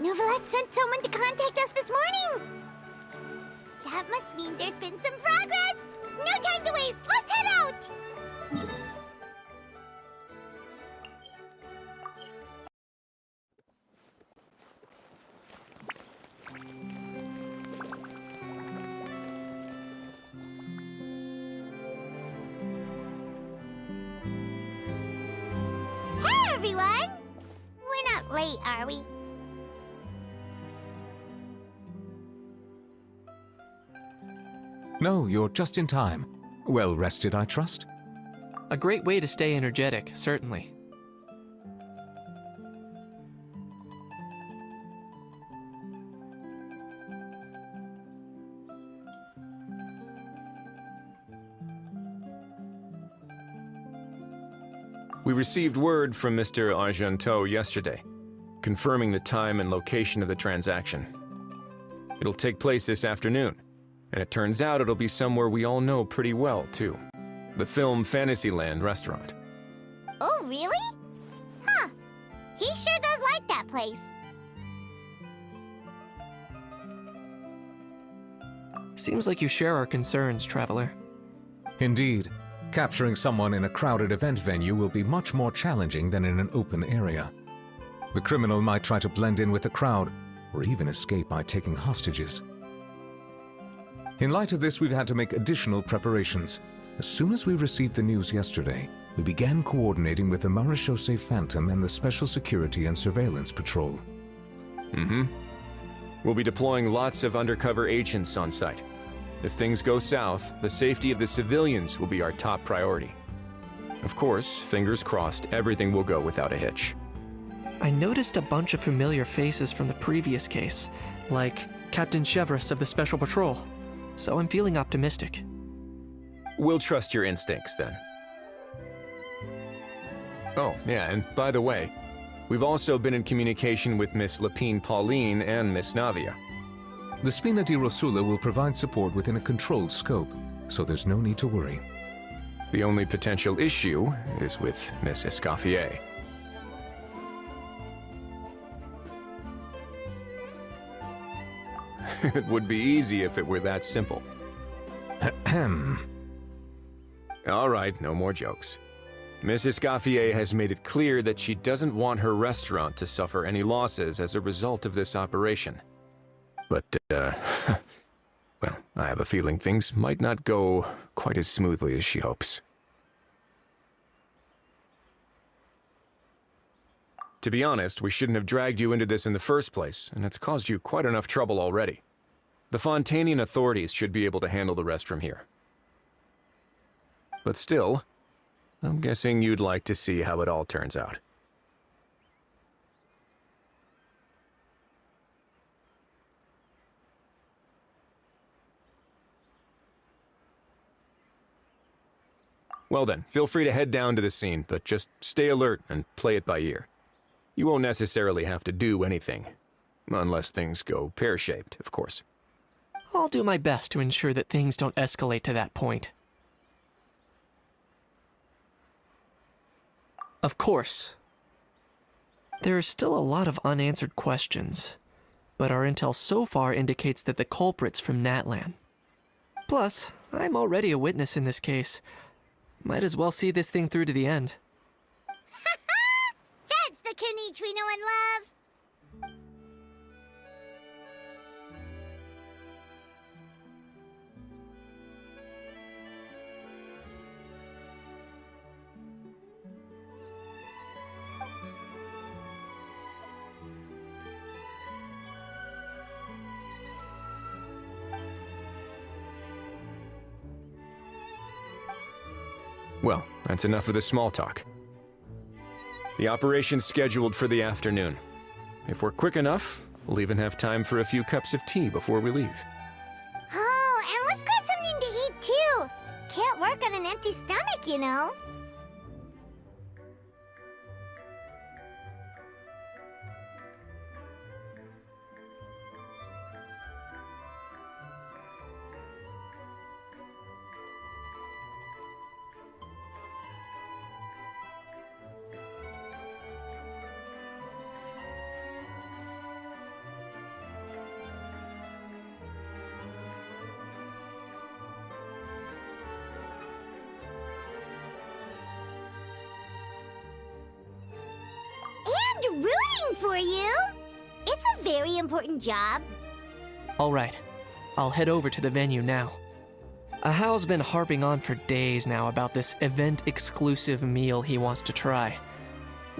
Novelette sent someone to contact us this morning! That must mean there's been some progress! No time to waste! Let's head out! Hey, everyone! We're not late, are we? No, you're just in time. Well rested, I trust? A great way to stay energetic, certainly. We received word from Mr. Argenteau yesterday, confirming the time and location of the transaction. It'll take place this afternoon, and it turns out it'll be somewhere we all know pretty well, too. The Film Fantasyland restaurant. Oh, really? Huh. He sure does like that place. Seems like you share our concerns, Traveler. Indeed. Capturing someone in a crowded event venue will be much more challenging than in an open area. The criminal might try to blend in with the crowd, or even escape by taking hostages. In light of this, we've had to make additional preparations. As soon as we received the news yesterday, we began coordinating with the Marechaussee Phantom and the Special Security and Surveillance Patrol. We'll be deploying lots of undercover agents on site. If things go south, the safety of the civilians will be our top priority. Of course, fingers crossed, everything will go without a hitch. I noticed a bunch of familiar faces from the previous case, like Captain Chevres of the Special Patrol, so I'm feeling optimistic. We'll trust your instincts, then. Oh, yeah, and by the way, we've also been in communication with Miss Lapine Pauline and Miss Navia. The Spina di Rosula will provide support within a controlled scope, so there's no need to worry. The only potential issue is with Miss Escoffier. It would be easy if it were that simple. Ahem. All right, no more jokes. Miss Escoffier has made it clear that she doesn't want her restaurant to suffer any losses as a result of this operation. But, well, I have a feeling things might not go quite as smoothly as she hopes. To be honest, we shouldn't have dragged you into this in the first place, and it's caused you quite enough trouble already. The Fontanian authorities should be able to handle the rest from here. But still, I'm guessing you'd like to see how it all turns out. Well then, feel free to head down to the scene, but just stay alert and play it by ear. You won't necessarily have to do anything, unless things go pear-shaped, of course. I'll do my best to ensure that things don't escalate to that point. Of course. There is still a lot of unanswered questions, but our intel so far indicates that the culprit's from Natlan. Plus, I'm already a witness in this case. Might as well see this thing through to the end. That's the Knight we know and love! Well, that's enough of the small talk. The operation's scheduled for the afternoon. If we're quick enough, we'll even have time for a few cups of tea before we leave. Oh, and let's grab something to eat too! Can't work on an empty stomach, you know. rooting for you. It's a very important job. All right, I'll head over to the venue now. Ahao's been harping on for days now about this event-exclusive meal he wants to try.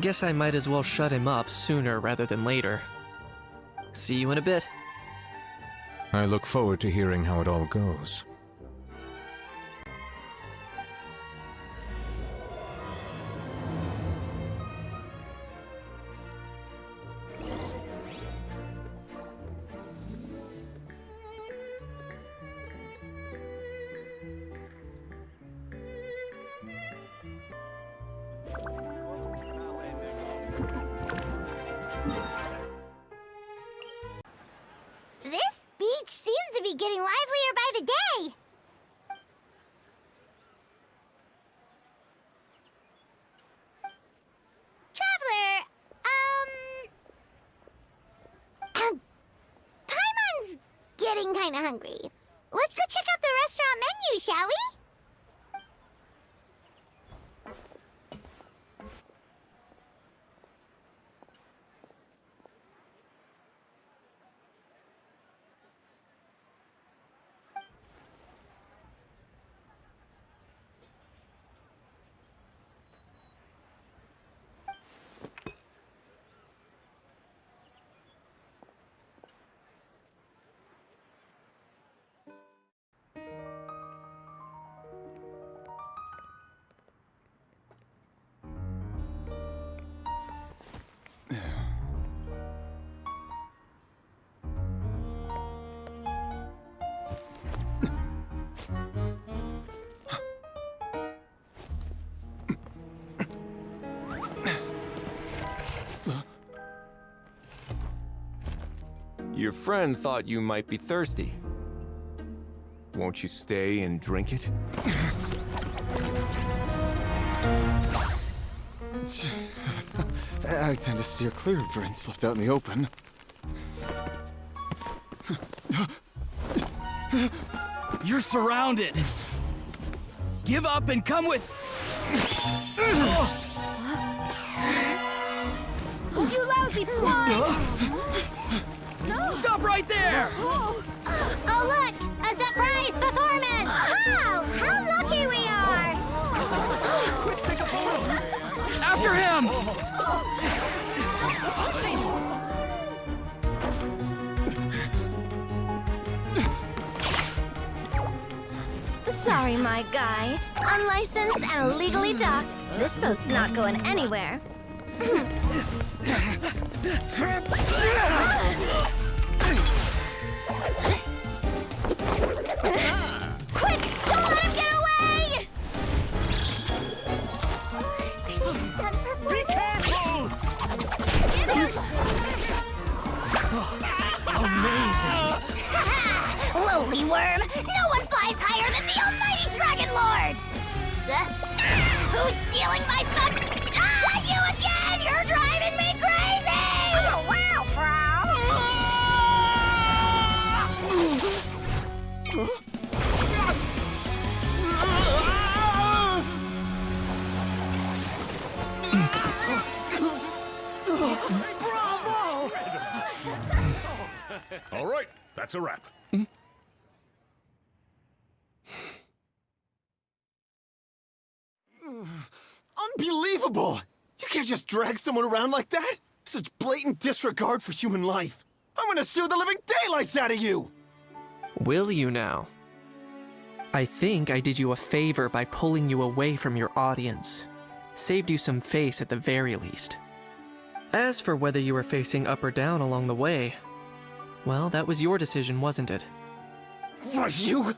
Guess I might as well shut him up sooner rather than later. See you in a bit. I look forward to hearing how it all goes. This beach seems to be getting livelier by the day. Traveler, Paimon's getting kinda hungry. Let's go check out the restaurant menu, shall we? Your friend thought you might be thirsty. Won't you stay and drink it? I tend to steer clear of drinks left out in the open. You're surrounded. Give up and come with. You lousy swine! Stop right there! Oh, look! A surprise performance! Wow! How lucky we are! After him! Sorry, my guy. Unlicensed and illegally docked. This boat's not going anywhere. Quick! Don't let him get away! Be careful! Amazing! Lowly worm! No one flies higher than the almighty Dragon Lord! Who's stealing my fun? You again! You're driving me crazy! Oh, wow, All right, that's a wrap. Unbelievable! You can't just drag someone around like that! Such blatant disregard for human life! I'm gonna sue the living daylights out of you! Will you now? I think I did you a favor by pulling you away from your audience. Saved you some face at the very least. As for whether you were facing up or down along the way, well, that was your decision, wasn't it? Why, you...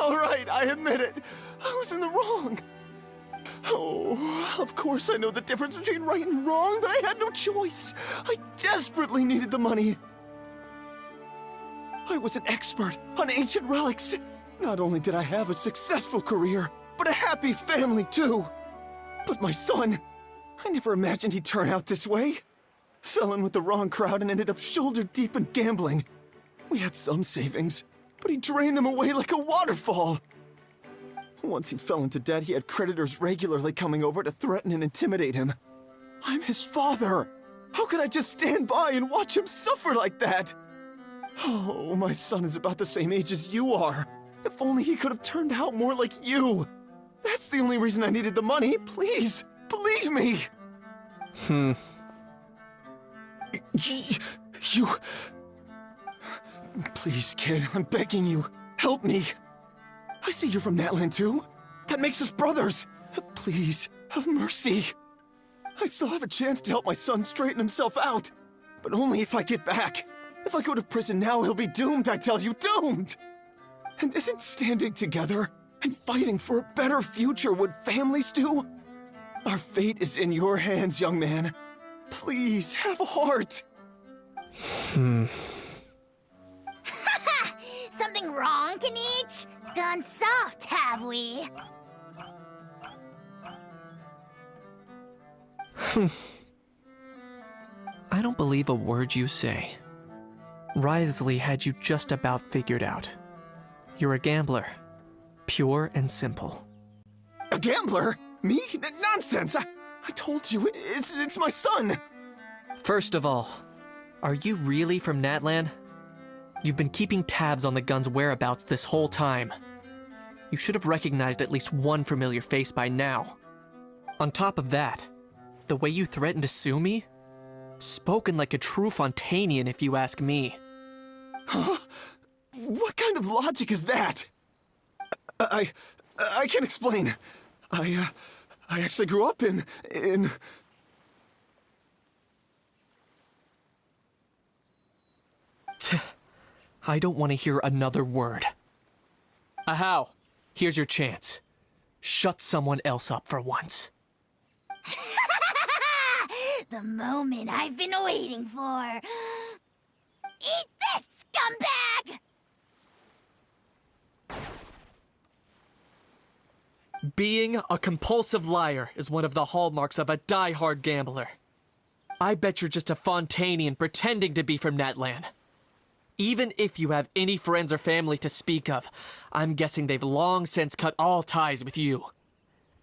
All right, I admit it. I was in the wrong. Oh, of course I know the difference between right and wrong, but I had no choice. I desperately needed the money. I was an expert on ancient relics. Not only did I have a successful career, but a happy family too. But my son, I never imagined he'd turn out this way. Fell in with the wrong crowd and ended up shoulder deep in gambling. We had some savings, but he drained them away like a waterfall. Once he fell into debt, he had creditors regularly coming over to threaten and intimidate him. I'm his father! How could I just stand by and watch him suffer like that? Oh, my son is about the same age as you are. If only he could have turned out more like you. That's the only reason I needed the money. Please, believe me. You... Please, kid, I'm begging you. Help me. I see you're from Natlan too. That makes us brothers. Please, have mercy. I still have a chance to help my son straighten himself out. But only if I get back. If I go to prison now, he'll be doomed, I tell you, doomed! And isn't standing together and fighting for a better future what families do? Our fate is in your hands, young man. Please, have a heart. Something wrong, Kanich? Gone soft, have we? I don't believe a word you say. Wriothesley had you just about figured out. You're a gambler. Pure and simple. A gambler? Me? Nonsense! I told you, it's my son! First of all, are you really from Natlan? You've been keeping tabs on the gun's whereabouts this whole time. You should have recognized at least one familiar face by now. On top of that, the way you threatened to sue me? Spoken like a true Fontanian, if you ask me. Huh? What kind of logic is that? I can explain. I actually grew up in... I don't want to hear another word. Ahau, here's your chance. Shut someone else up for once. The moment I've been waiting for. Eat this, scumbag! Being a compulsive liar is one of the hallmarks of a die-hard gambler. I bet you're just a Fontanian pretending to be from Natlan. Even if you have any friends or family to speak of, I'm guessing they've long since cut all ties with you.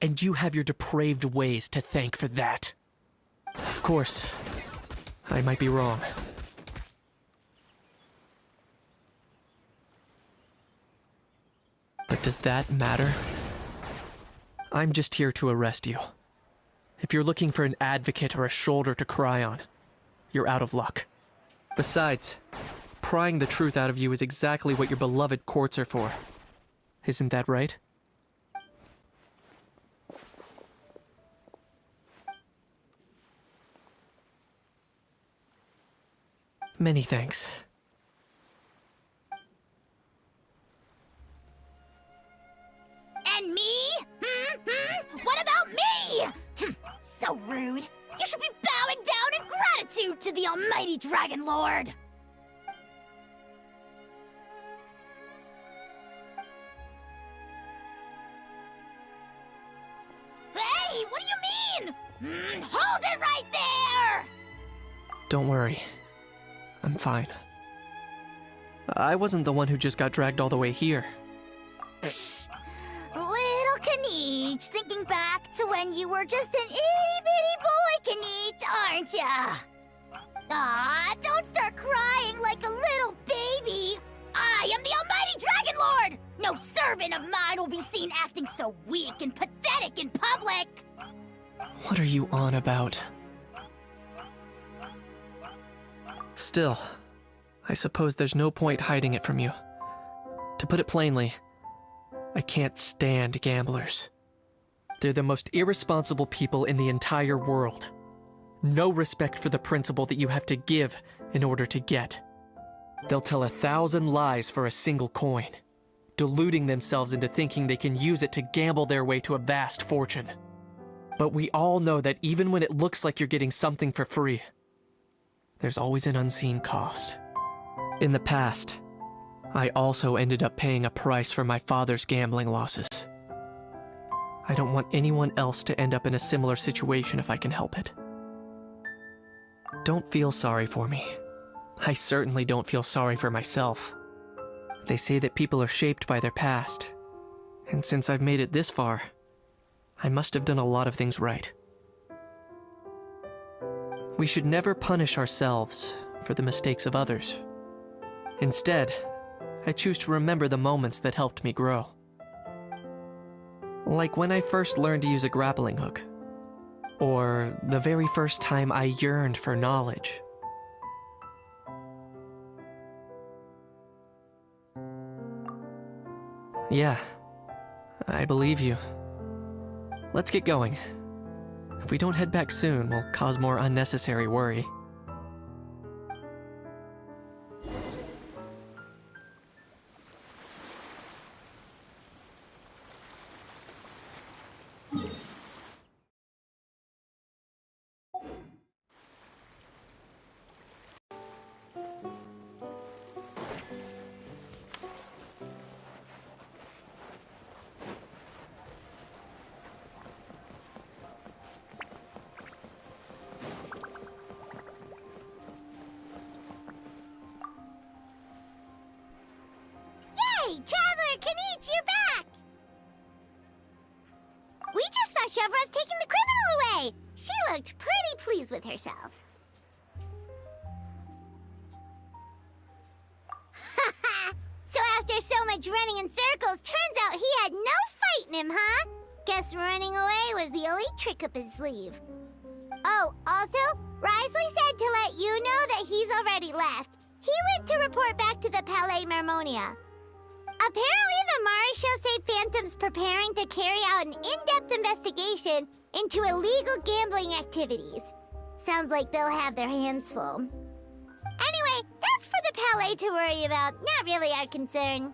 And you have your depraved ways to thank for that. Of course, I might be wrong. But does that matter? I'm just here to arrest you. If you're looking for an advocate or a shoulder to cry on, you're out of luck. Besides, prying the truth out of you is exactly what your beloved courts are for. Isn't that right? Many thanks. And me? What about me? So rude. You should be bowing down in gratitude to the almighty Dragon Lord. Hey, what do you mean? Hold it right there! Don't worry. I'm fine. I wasn't the one who just got dragged all the way here. Little Kanich, thinking back to when you were just an itty-bitty boy, Kanich, aren't ya? Aw, don't start crying like a little baby. I am the almighty Dragon Lord! No servant of mine will be seen acting so weak and pathetic in public! What are you on about? Still, I suppose there's no point hiding it from you. To put it plainly, I can't stand gamblers. They're the most irresponsible people in the entire world. No respect for the principle that you have to give in order to get. They'll tell 1,000 lies for a single coin, deluding themselves into thinking they can use it to gamble their way to a vast fortune. But we all know that even when it looks like you're getting something for free, there's always an unseen cost. In the past, I also ended up paying a price for my father's gambling losses. I don't want anyone else to end up in a similar situation if I can help it. Don't feel sorry for me. I certainly don't feel sorry for myself. They say that people are shaped by their past. And since I've made it this far, I must have done a lot of things right. We should never punish ourselves for the mistakes of others. Instead, I choose to remember the moments that helped me grow. Like when I first learned to use a grappling hook. Or the very first time I yearned for knowledge. Yeah, I believe you. Let's get going. If we don't head back soon, we'll cause more unnecessary worry. Hey, Traveler Kanichi, you're back! We just saw Hoyoverse taking the criminal away! She looked pretty pleased with herself. So after so much running in circles, turns out he had no fight in him, huh? Guess running away was the only trick up his sleeve. Oh, also, Risley said to let you know that he's already left. He went to report back to the Palais Mermonia. Apparently, the Mari show say Phantom's preparing to carry out an in-depth investigation into illegal gambling activities. Sounds like they'll have their hands full. Anyway, that's for the Palais to worry about, not really our concern.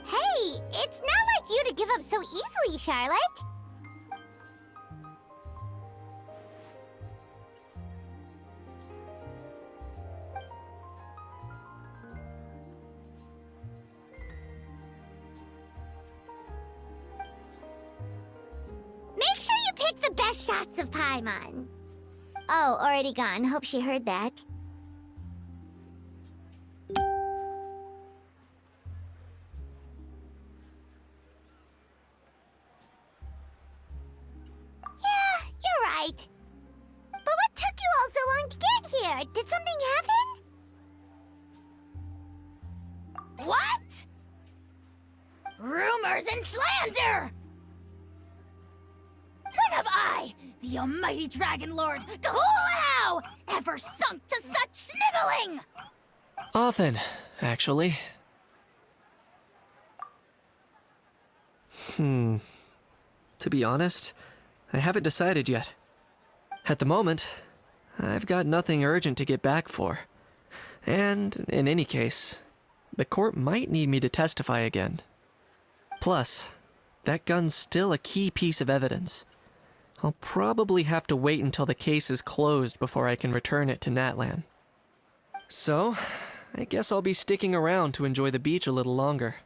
Hey, it's not like you to give up so easily, Charlotte. Make sure you pick the best shots of Paimon. Oh, already gone. Hope she heard that. Yeah, you're right. But what took you all so long to get here? Did something happen? What? Rumors and slander! When have I, the almighty Dragon Lord, Kahulahau, ever sunk to such sniveling? Often, actually. To be honest, I haven't decided yet. At the moment, I've got nothing urgent to get back for. And, in any case, the court might need me to testify again. Plus, that gun's still a key piece of evidence. I'll probably have to wait until the case is closed before I can return it to Natlan. So, I guess I'll be sticking around to enjoy the beach a little longer.